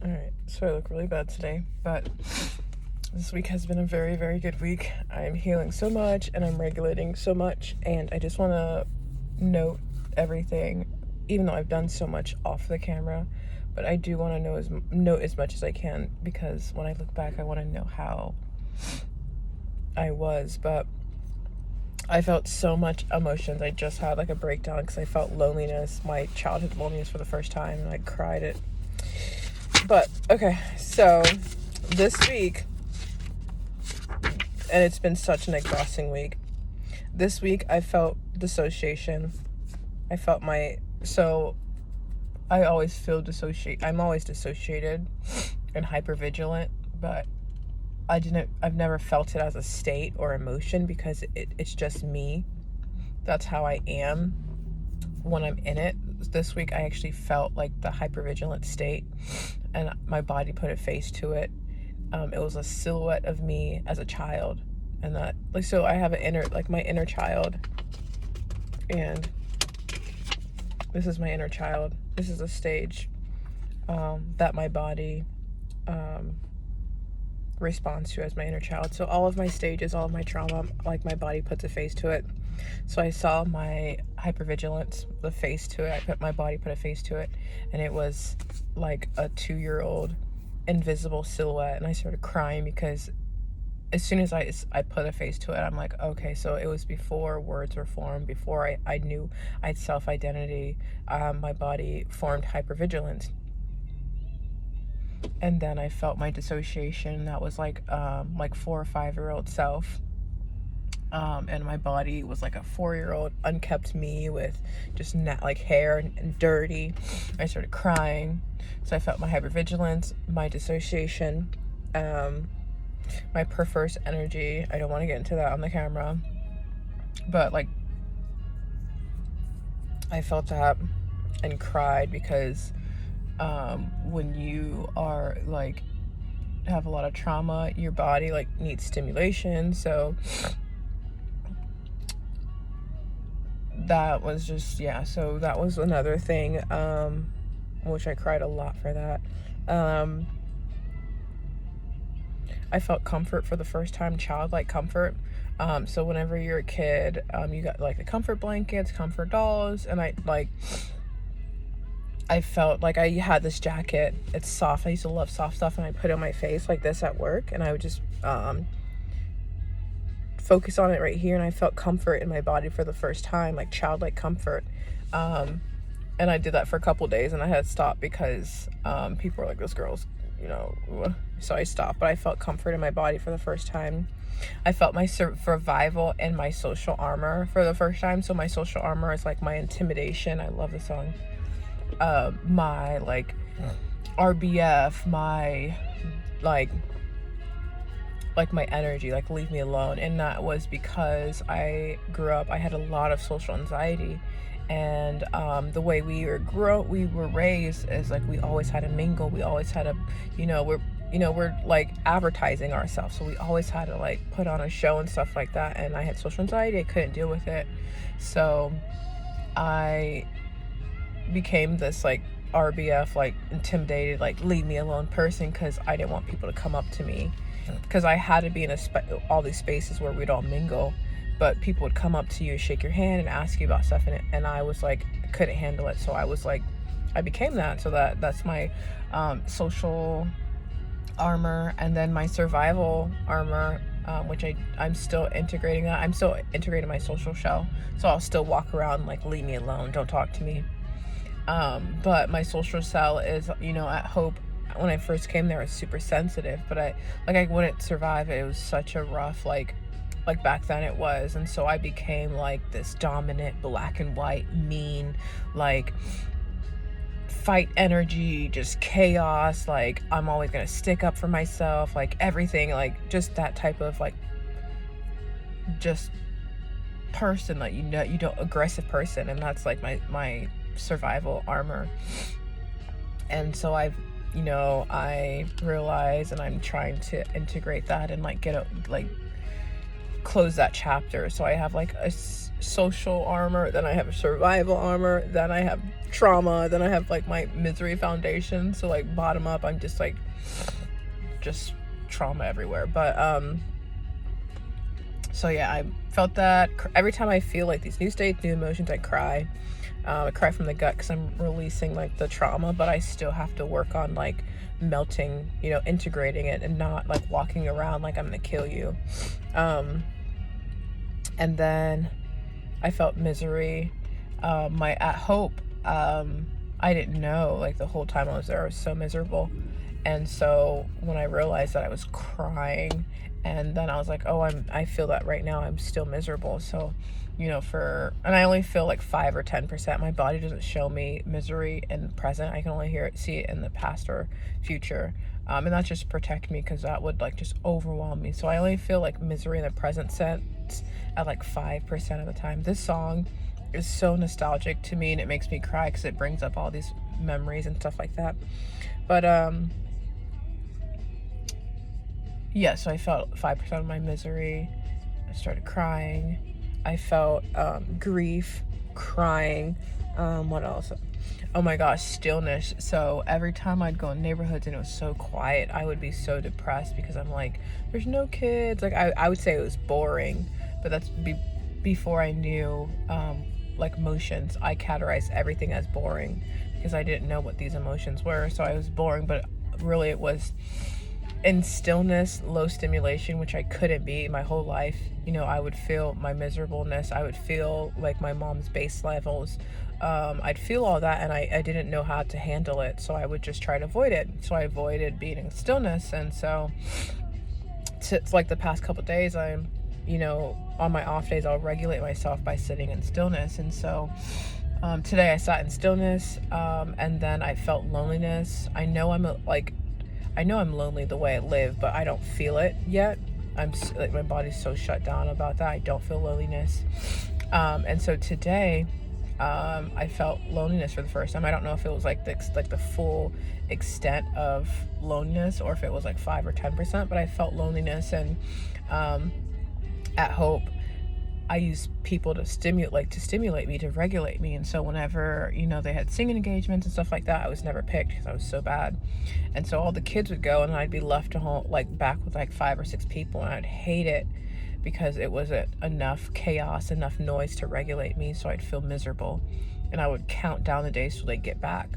Alright, so I look really bad today, but this week has been a very, very good week. I'm healing so much and I'm regulating so much, and I just want to note everything, even though I've done so much off the camera, but I do want to note as much as I can, because when I look back, I want to know how I was. But I felt so much emotions. I just had like a breakdown because I felt loneliness, my childhood loneliness for the first time, and I cried it. But okay, so this week, and it's been such an exhausting week. This week I felt dissociation. I felt I always feel I'm always dissociated and hypervigilant, but I've never felt it as a state or emotion, because it's just me. That's how I am when I'm in it. This week I actually felt like the hypervigilant state, and my body put a face to it. It was a silhouette of me as a child, and that, like, so I have my inner child, and this is my inner child. This is a stage that my body responds to as my inner child. So all of my stages, all of my trauma, like, my body puts a face to it. So I saw my hypervigilance, the face to it. My body put a face to it, and it was like a 2-year-old invisible silhouette, and I started crying because as soon as I put a face to it, I'm like, okay, so it was before words were formed, before I knew I had self-identity. My body formed hypervigilance, and then I felt my dissociation. That was like 4 or 5-year-old self. And my body was like a 4-year-old unkept me with just like hair and dirty. I started crying. So I felt my hypervigilance, my dissociation, my perverse energy. I don't want to get into that on the camera, but like, I felt that and cried because when you are like have a lot of trauma, your body like needs stimulation. So that was just, yeah, so that was another thing, which I cried a lot for that. I felt comfort for the first time, childlike comfort. So whenever you're a kid, you got like the comfort blankets, comfort dolls, and I felt like I had this jacket. It's soft. I used to love soft stuff, and I put it on my face like this at work, and I would just focus on it right here, and I felt comfort in my body for the first time, like childlike comfort. And I did that for a couple days, and I had to stop because people were like, this girl's, so I stopped. But I felt comfort in my body for the first time. I felt my survival and my social armor for the first time. So my social armor is like my intimidation. I love the song. My like RBF, my like my energy, like leave me alone. And that was because I had a lot of social anxiety, and the way we were raised is like we always had to mingle, we always had to, we're like advertising ourselves, so we always had to like put on a show and stuff like that. And I had social anxiety, I couldn't deal with it, so I became this like RBF, like intimidated, like leave me alone person, because I didn't want people to come up to me, because I had to be in all these spaces where we'd all mingle, but people would come up to you, shake your hand, and ask you about stuff, and I was like, I couldn't handle it. So I was like, I became that. So that's my social armor. And then my survival armor, which I'm still integrating that. I'm still integrating my social shell, so I'll still walk around like, leave me alone, don't talk to me. But my social cell is, at Hope, when I first came there, I was super sensitive, but I wouldn't survive it. It was such a rough, like back then it was. And so I became like this dominant, black and white, mean, like fight energy, just chaos. Like, I'm always gonna stick up for myself, like everything, like just that type of like just person, like, aggressive person. And that's like my survival armor. And so I realize, and I'm trying to integrate that and like close that chapter. So I have like a social armor, then I have survival armor, then I have trauma, then I have like my misery foundation. So like bottom up, I'm just like just trauma everywhere. But so yeah, I felt that every time I feel like these new states, new emotions, I cry. I cry from the gut because I'm releasing like the trauma, but I still have to work on like melting, you know, integrating it and not like walking around like I'm gonna kill you. And then I felt misery. My at Hope, I didn't know, like the whole time I was there, I was so miserable. And so when I realized that I was crying, and then I was like, oh, I feel that right now, I'm still miserable. So, you know, and I only feel like 5 or 10%. My body doesn't show me misery in the present. I can only see it in the past or future. And that's just protect me, because that would like just overwhelm me. So I only feel like misery in the present sense at like 5% of the time. This song is so nostalgic to me, and it makes me cry because it brings up all these memories and stuff like that. But yeah, so I felt 5% of my misery. I started crying. I felt grief, crying. What else? Oh my gosh, stillness. So every time I'd go in neighborhoods and it was so quiet, I would be so depressed because I'm like, there's no kids. Like I would say it was boring, but that's before I knew like emotions. I categorized everything as boring because I didn't know what these emotions were. So I was boring, but really it was in stillness, low stimulation, which I couldn't be my whole life. You know, I would feel my miserableness. I would feel like my mom's base levels. I'd feel all that, and I didn't know how to handle it. So I would just try to avoid it. So I avoided being in stillness. And so it's like the past couple days, I'm, you know, on my off days, I'll regulate myself by sitting in stillness. And so today I sat in stillness, and then I felt loneliness. I know I'm lonely the way I live, but I don't feel it yet. I'm like, my body's so shut down about that. I don't feel loneliness. And so today, I felt loneliness for the first time. I don't know if it was like the full extent of loneliness or if it was like 5 or 10%, but I felt loneliness. And at Hope, I used people to stimulate me, to regulate me. And so whenever, you know, they had singing engagements and stuff like that, I was never picked because I was so bad. And so all the kids would go, and I'd be left to home, like back with like 5 or 6 people, and I'd hate it because it wasn't enough chaos, enough noise to regulate me. So I'd feel miserable, and I would count down the days till they get back.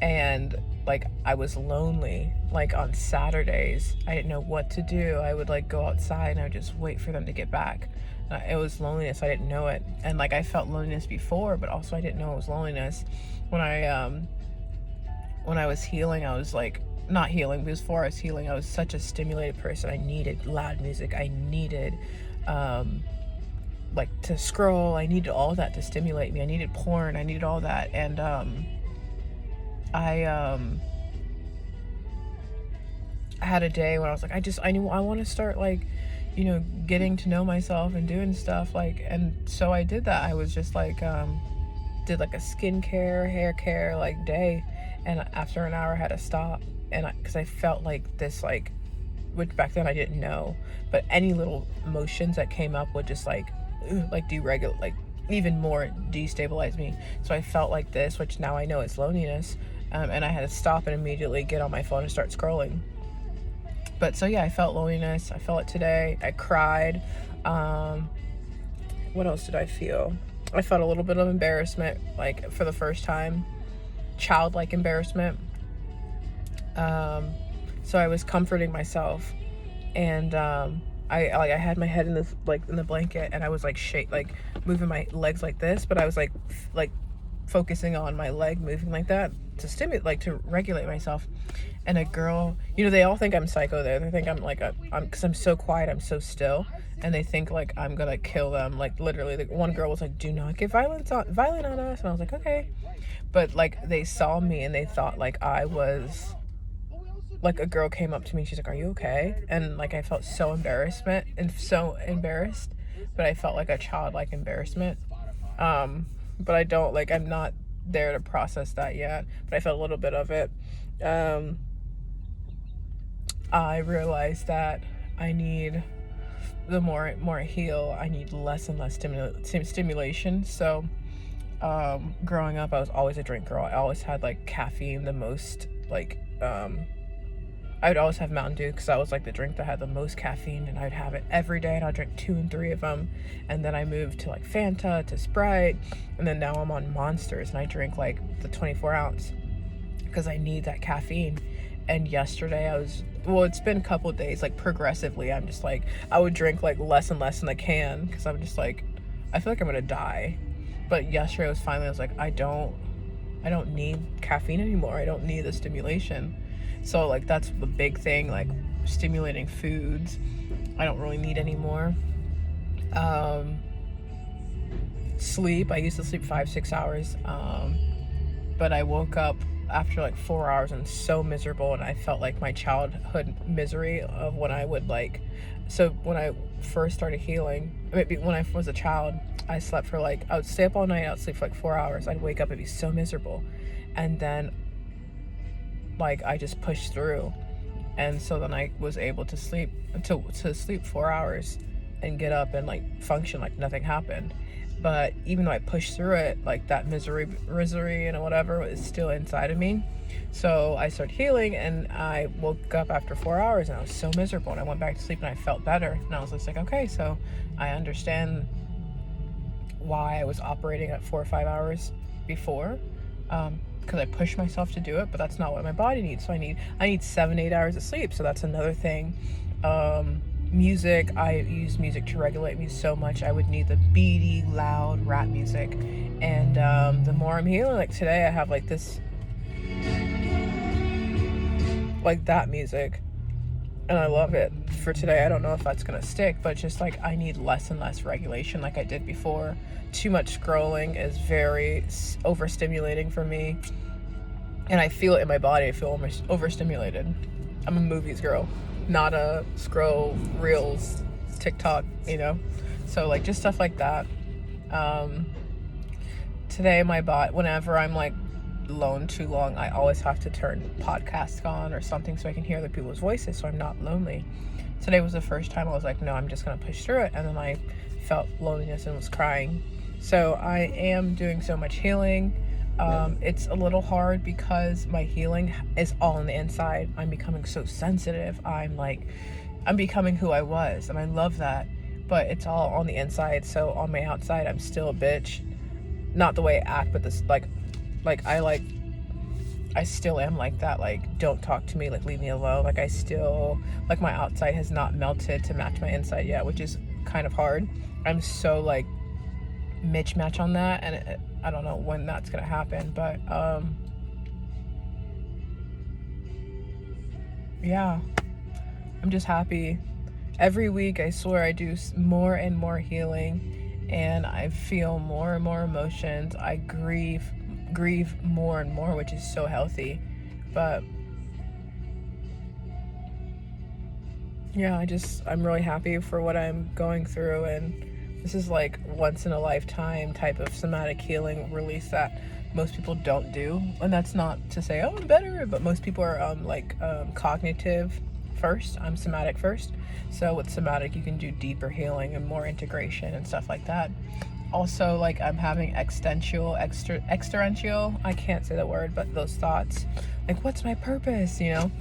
And like I was lonely. Like on Saturdays, I didn't know what to do. I would like go outside and I would just wait for them to get back. It was loneliness. I didn't know it. And like I felt loneliness before, but also I didn't know it was loneliness. When I was healing, I was like, not healing, before I was healing, I was such a stimulated person. I needed loud music. I needed like to scroll. I needed all that to stimulate me. I needed porn. I needed all that. And I had a day when I was like, I want to start like, you know, getting to know myself and doing stuff like, and so I did that. I was just like, did like a skincare, hair care like day, and after an hour I had to stop, and because I felt like this, like, which back then I didn't know, but any little emotions that came up would just like deregulate, like even more destabilize me. So I felt like this, which now I know it's loneliness. And I had to stop and immediately get on my phone and start scrolling. But so yeah, I felt loneliness. I felt it today. I cried. What else did I feel? I felt a little bit of embarrassment, like for the first time, childlike embarrassment. So I was comforting myself, and I had my head in this, like in the blanket, and I was like moving my legs like this, but I was like focusing on my leg moving like that to stimulate, like to regulate myself. And a girl, you know, they all think I'm psycho there. They think I'm like because I'm so quiet, I'm so still, and they think like I'm gonna kill them. Like literally, the one girl was like, "Do not get violent on us," and I was like, "Okay," but like they saw me and they thought like I was like, a girl came up to me. She's like, "Are you okay?" And like I felt so embarrassed, but I felt like a childlike embarrassment. But I don't, like, I'm not there to process that yet, but I felt a little bit of it. I realized that I need the more I heal, I need less and less stimulation. So growing up, I was always a drink girl. I always had like caffeine the most, like I would always have Mountain Dew because that was like the drink that had the most caffeine, and I'd have it every day, and I'd drink 2 and 3 of them. And then I moved to like Fanta, to Sprite, and then now I'm on Monsters, and I drink like the 24 ounce because I need that caffeine. And yesterday it's been a couple of days, like progressively, I'm just like, I would drink like less and less in the can because I'm just like, I feel like I'm gonna die. But yesterday I was like, I don't need caffeine anymore. I don't need the stimulation. So like that's the big thing, like stimulating foods I don't really need anymore. Sleep, I used to sleep 5-6 hours, but I woke up after like 4 hours and so miserable, and I felt like my childhood misery of when I would like, so when I first started healing, maybe when I was a child, I slept for like, I would stay up all night, I'd sleep for like 4 hours, I'd wake up and be so miserable, and then like I just pushed through, and so then I was able to sleep 4 hours and get up and like function like nothing happened. But even though I pushed through it, like that misery and whatever is still inside of me. So I started healing, and I woke up after 4 hours and I was so miserable, and I went back to sleep and I felt better, and I was just like, okay, so I understand why I was operating at 4 or 5 hours before, because I pushed myself to do it, but that's not what my body needs. So I need 7-8 hours of sleep. So that's another thing. Music, I use music to regulate me so much. I would need the beady, loud rap music, and the more I'm healing, like today I have like this, like that music, and I love it. For today, I don't know if that's gonna stick, but just like I need less and less regulation like I did before. Too much scrolling is very overstimulating for me, and I feel it in my body. I feel almost overstimulated. I'm a movies girl, not a scroll reels, TikTok, so like just stuff like that. Today my bot, whenever I'm like alone too long, I always have to turn podcasts on or something so I can hear other people's voices so I'm not lonely. Today was the first time I was like, no, I'm just gonna push through it, and then I felt loneliness and was crying. So I am doing so much healing. It's a little hard because my healing is all on the inside. I'm becoming so sensitive. I'm becoming who I was, and I love that, but it's all on the inside. So on my outside, I'm still a bitch. Not the way I act, but this I still am like that. Like, don't talk to me, like leave me alone. Like I still, like my outside has not melted to match my inside yet, which is kind of hard. I'm so like mismatch on that, and I don't know when that's gonna happen, but yeah, I'm just happy. Every week I swear I do more and more healing, and I feel more and more emotions. I grieve more and more, which is so healthy. But yeah, I'm really happy for what I'm going through, and this is like once in a lifetime type of somatic healing release that most people don't do. And that's not to say, oh, I'm better, but most people are cognitive first. I'm somatic first. So with somatic, you can do deeper healing and more integration and stuff like that. Also, like I'm having experiential, I can't say the word, but those thoughts, like what's my purpose, and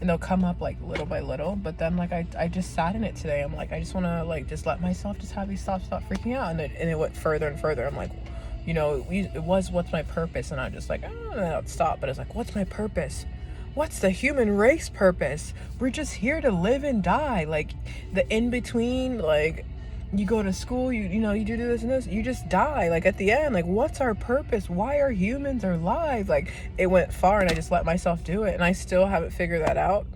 they'll come up like little by little. But then like I just sat in it today. I'm like, I just want to like just let myself just have these thoughts, stop freaking out, and it went further and further. I'm like, it was what's my purpose, and I just like, oh, and then I'd stop. But it's like, what's my purpose? What's the human race purpose? We're just here to live and die. Like the in between, like you go to school, you do this and this, you just die. Like at the end, like what's our purpose? Why are humans alive? Like it went far, and I just let myself do it, and I still haven't figured that out.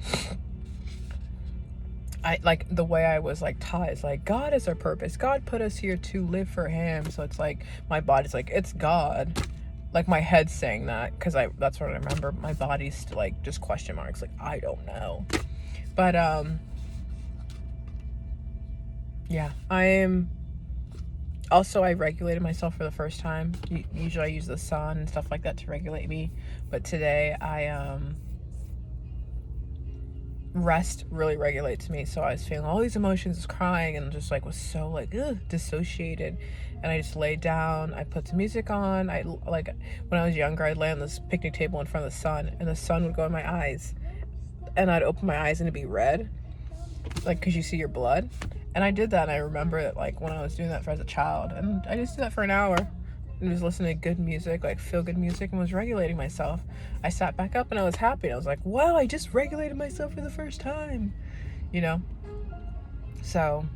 I like the way I was like taught is like God is our purpose. God put us here to live for him. So it's like my body's like, it's God. Like my head's saying that because that's what I remember. My body's like just question marks, like I don't know. But yeah, I regulated myself for the first time. Usually I use the sun and stuff like that to regulate me, but today rest really regulates me. So I was feeling all these emotions, crying, and just like was so like dissociated. And I just laid down. I put some music on. I like when I was younger, I'd lay on this picnic table in front of the sun, and the sun would go in my eyes, and I'd open my eyes and it'd be red, like because you see your blood. And I did that, and I remember it like when I was doing that as a child, and I just did that for an hour. And was listening to good music, like feel good music, and was regulating myself. I sat back up and I was happy. I was like, wow, I just regulated myself for the first time, you know? So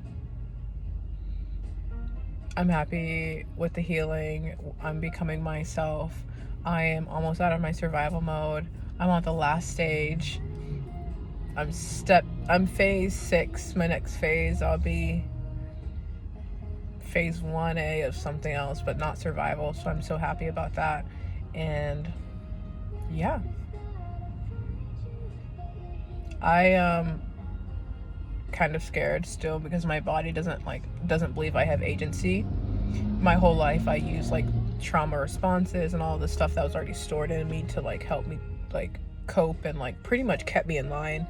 I'm happy with the healing. I'm becoming myself. I am almost out of my survival mode. I'm on the last stage. I'm phase 6. My next phase, I'll be phase 1A of something else, but not survival. So I'm so happy about that. And yeah, I am kind of scared still because my body doesn't believe I have agency. My whole life I use like trauma responses and all the stuff that was already stored in me to like help me like cope and like pretty much kept me in line.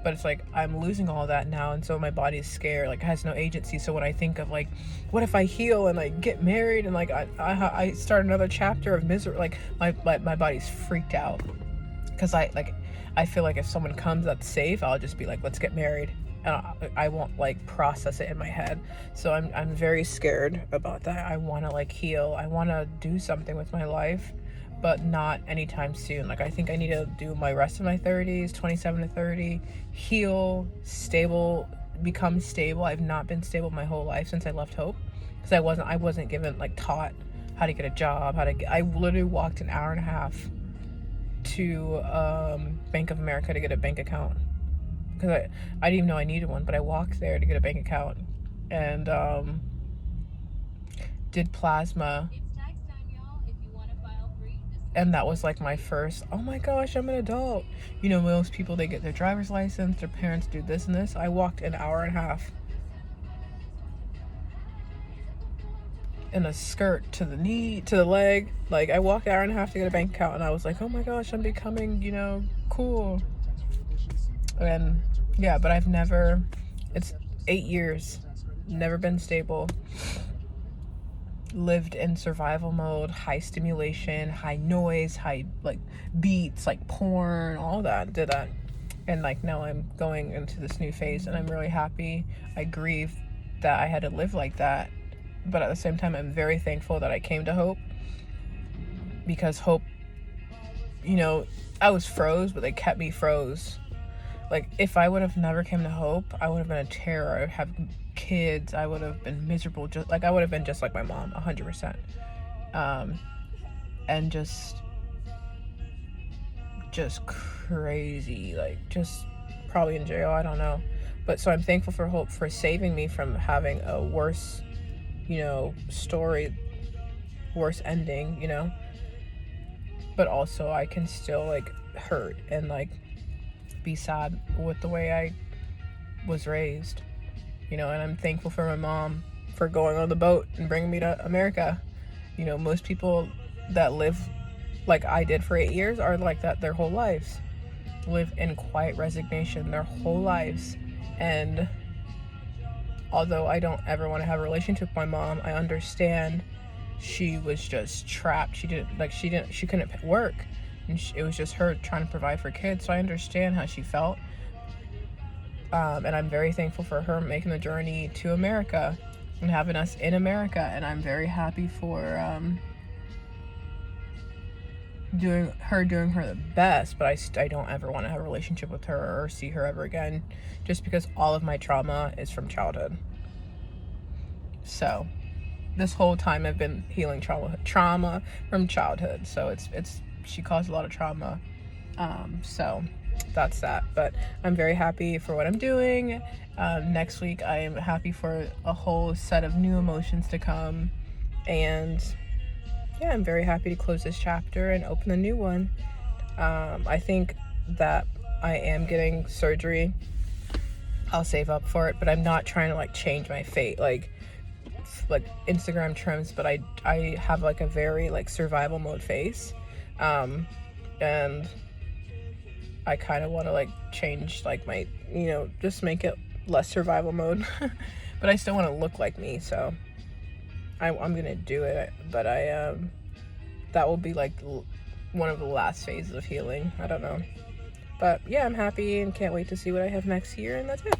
But it's like I'm losing all that now, and so my body's scared, like it has no agency. So when I think of like, what if I heal and like get married and like I start another chapter of misery, like my body's freaked out because I feel like if someone comes that's safe, I'll just be like, let's get married, and I won't like process it in my head. So I'm very scared about that. I want to like heal. I want to do something with my life, but not anytime soon. Like I think I need to do my rest of my 30s, 27 to 30, heal, stable, become stable. I've not been stable my whole life since I left Hope, because I wasn't given like taught how to get a job, I literally walked an hour and a half to Bank of America to get a bank account, because I didn't even know I needed one, but I walked there to get a bank account, and did plasma. And that was like my first, oh my gosh, I'm an adult. You know, most people, they get their driver's license, their parents do this and this. I walked an hour and a half in a skirt to the knee, to the leg. Like I walked an hour and a half to get a bank account, and I was like, oh my gosh, I'm becoming, you know, cool. And yeah, but it's 8 years, never been stable. Lived in survival mode, high stimulation, high noise, high like beats, like porn, all that, did that. And like now I'm going into this new phase, and I'm really happy. I grieve that I had to live like that, but at the same time I'm very thankful that I came to Hope, because Hope, you know, I was froze, but they kept me froze. Like if I would have never came to Hope, I would have been a terror. I would have kids, I would have been miserable, just like I would have been just like my mom, 100%. And just crazy, like just probably in jail, I don't know. But so I'm thankful for Hope for saving me from having a worse, you know, story, worse ending, you know. But also I can still like hurt and like be sad with the way I was raised, you know. And I'm thankful for my mom for going on the boat and bringing me to America. You know, most people that live like I did for 8 years are like that their whole lives, live in quiet resignation their whole lives. And although I don't ever want to have a relationship with my mom, I understand she was just trapped. She couldn't work, and it was just her trying to provide for kids. So I understand how she felt, and I'm very thankful for her making the journey to America and having us in America. And I'm very happy for doing her the best. But I don't ever want to have a relationship with her or see her ever again, just because all of my trauma is from childhood. So this whole time I've been healing trauma from childhood. So it's she caused a lot of trauma. So that's that. But I'm very happy for what I'm doing. Next week I am happy for a whole set of new emotions to come. And yeah, I'm very happy to close this chapter and open a new one. I think that I am getting surgery. I'll save up for it, but I'm not trying to like change my fate like Instagram trims. But I have like a very like survival mode face, and I kind of want to like change like my, you know, just make it less survival mode. But I still want to look like me, so I'm gonna do it. But that will be like one of the last phases of healing. I don't know. But yeah, I'm happy and can't wait to see what I have next year, and that's it.